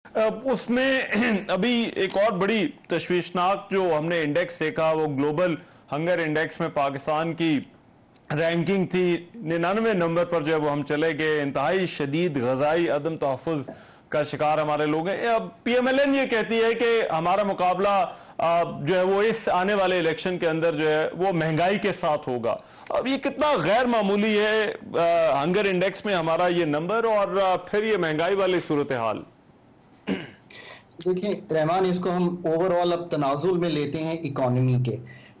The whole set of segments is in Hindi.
उसमें अभी एक और बड़ी तशवीशनाक जो हमने इंडेक्स देखा, वो ग्लोबल हंगर इंडेक्स में पाकिस्तान की रैंकिंग थी 99 नंबर पर, जो है वो हम चले गए। इंतहाई शदीद ग़ज़ाई अदम तहफ़्फ़ुज़ का शिकार हमारे लोग हैं। अब PMLN ये कहती है कि हमारा मुकाबला जो है वो इस आने वाले इलेक्शन के अंदर जो है वो महंगाई के साथ होगा। अब ये कितना गैर मामूली है हंगर इंडेक्स में हमारा ये नंबर, और फिर ये महंगाई वाली सूरत हाल। देखिए रहमान, इसको हम ओवरऑल अब तनाजुल में लेते हैं इकोनॉमी के।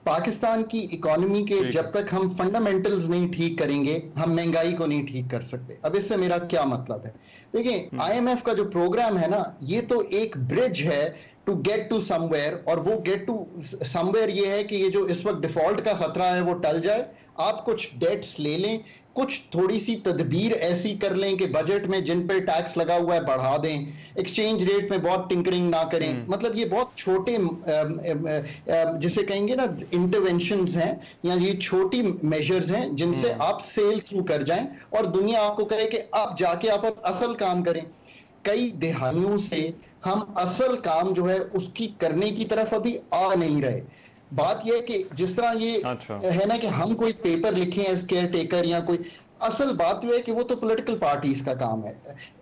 पाकिस्तान की इकोनॉमी के जब तक हम फंडामेंटल्स नहीं ठीक करेंगे, हम महंगाई को नहीं ठीक कर सकते। अब इससे मेरा क्या मतलब है? देखिए, IMF का जो प्रोग्राम है ना, ये तो एक ब्रिज है टू गेट टू समवेयर, और वो गेट टू समवेयर ये है कि ये जो इस वक्त डिफॉल्ट का खतरा है वो टल जाए, आप कुछ डेट्स ले लें, कुछ थोड़ी सी तदबीर ऐसी कर लें कि बजट में जिन पर टैक्स लगा हुआ है बढ़ा दें, एक्सचेंज रेट में बहुत टिंकरिंग ना करें। मतलब ये बहुत छोटे जिसे कहेंगे ना इंटरवेंशंस हैं, या ये छोटी मेजर्स हैं जिनसे आप सेल थ्रू कर जाएं और दुनिया आपको कहे कि आप जाके आप असल काम करें। कई दिहाइयों से हम असल काम जो है उसकी करने की तरफ अभी आ नहीं रहे। बात यह है कि जिस तरह ये है ना कि हम कोई पेपर लिखे एज केयर टेकर या कोई, असल बात यह है कि वो तो पॉलिटिकल पार्टीज का काम है,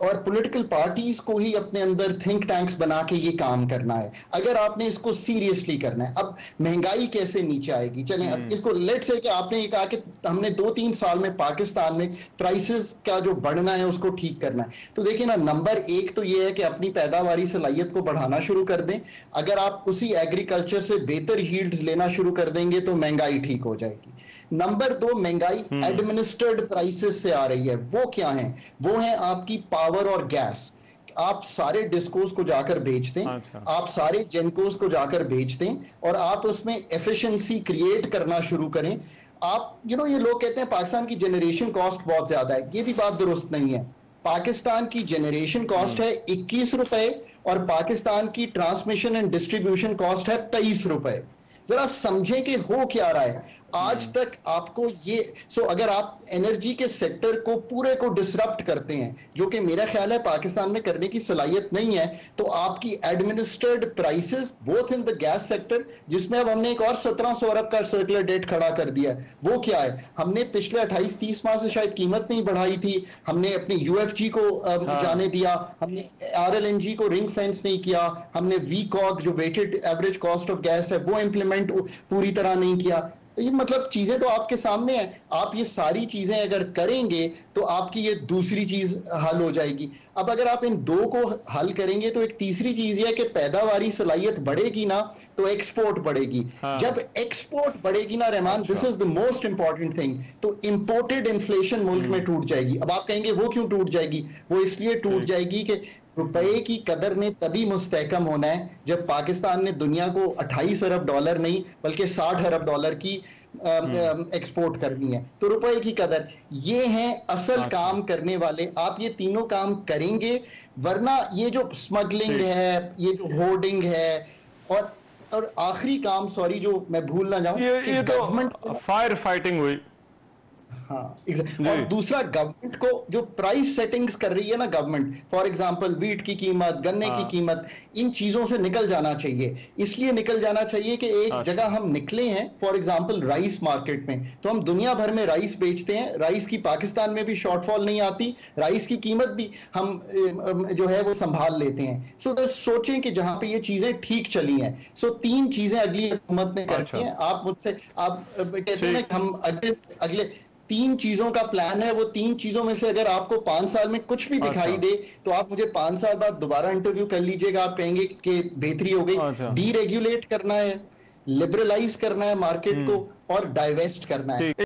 और पॉलिटिकल पार्टीज को ही अपने अंदर थिंक टैंक्स बना के ये काम करना है, अगर आपने इसको सीरियसली करना है। अब महंगाई कैसे नीचे आएगी? चलें अब इसको लेट्स से कि आपने ये कहा कि हमने 2-3 साल में पाकिस्तान में प्राइसेस का जो बढ़ना है उसको ठीक करना है। तो देखिए ना, नंबर 1 तो ये है कि अपनी पैदावारी सलाहियत को बढ़ाना शुरू कर दें। अगर आप उसी एग्रीकल्चर से बेहतर यील्ड्स लेना शुरू कर देंगे तो महंगाई ठीक हो जाएगी। नंबर 2, महंगाई एडमिनिस्ट्रेड प्राइसेस से आ रही है। वो क्या है? वो है आपकी पावर और गैस। आप सारे डिस्कोस को जाकर बेच दें, आप सारे जेनकोस को जाकर बेच दें, और आप उसमें एफिशिएंसी क्रिएट करना शुरू करें। आप ये लोग कहते हैं पाकिस्तान की जनरेशन कॉस्ट बहुत ज्यादा है, ये भी बात दुरुस्त नहीं है। पाकिस्तान की जनरेशन कॉस्ट है 21 रुपए, और पाकिस्तान की ट्रांसमिशन एंड डिस्ट्रीब्यूशन कॉस्ट है 23 रुपए। जरा समझें कि हो क्या रहा है आज तक आपको ये। अगर आप एनर्जी के सेक्टर को पूरे को डिसरप्ट करते हैं, जो कि मेरा ख्याल है पाकिस्तान में करने की सलाहियत नहीं है, तो आपकी administered prices both in the gas sector, जिसमें अब हमने एक और 1700 अरब का सर्कुलर डेट खड़ा कर दिया है, वो क्या है? हमने पिछले 28-30 माह से शायद कीमत नहीं बढ़ाई थी, हमने अपने UFG को जाने दिया, हमने RLNG को रिंग फेंस नहीं किया, हमने VCOG जो weighted average cost of gas है वो इंप्लीमेंट पूरी तरह नहीं किया। ये मतलब चीजें तो आपके सामने है। आप ये सारी चीजें अगर करेंगे तो आपकी ये दूसरी चीज हल हो जाएगी। अब अगर आप इन दो को हल करेंगे तो एक तीसरी चीज ये है कि पैदावारी सलाहियत बढ़ेगी ना तो एक्सपोर्ट बढ़ेगी। जब एक्सपोर्ट बढ़ेगी ना Rahman, this is the most important thing, तो इंपोर्टेड इन्फ्लेशन मुल्क में टूट जाएगी। अब आप कहेंगे वो क्यों टूट जाएगी? वो इसलिए टूट जाएगी कि रुपए की कदर ने तभी मुस्तहकम होना है जब पाकिस्तान ने दुनिया को 28 अरब डॉलर नहीं बल्कि 60 अरब डॉलर की एक्सपोर्ट करनी है। तो रुपए की कदर, ये हैं असल काम करने वाले। आप ये तीनों काम करेंगे, वरना ये जो स्मगलिंग है, ये जो होर्डिंग है, और आखिरी काम, सॉरी जो मैं भूल ना जाऊं, ये गवर्नमेंट फायर फाइटिंग हुई। हाँ, और दूसरा, गवर्नमेंट को जो प्राइस सेटिंग्स कर रही है ना गवर्नमेंट, फॉर एग्जांपल वीट की कीमत, गन्ने की कीमत, इन चीजों से निकल जाना चाहिए। इसलिए निकल जाना चाहिए कि एक जगह हम निकले हैं, फॉर एग्जांपल राइस मार्केट में, तो हम दुनिया भर में राइस बेचते हैं, राइस की पाकिस्तान में भी शॉर्टफॉल नहीं आती, राइस की कीमत भी हम जो है वो संभाल लेते हैं। सोचें कि जहां पे ये चीजें ठीक चली हैं, 3 चीजें अगली हुकूमत ने करती हैं। आप मुझसे आप कहते हैं ना कि हम अगले 3 चीजों का प्लान है, वो 3 चीजों में से अगर आपको 5 साल में कुछ भी दिखाई दे तो आप मुझे 5 साल बाद दोबारा इंटरव्यू कर लीजिएगा, आप कहेंगे कि बेहतरी हो गई। डीरेगुलेट करना है, लिबरलाइज करना है मार्केट को, और डाइवेस्ट करना है।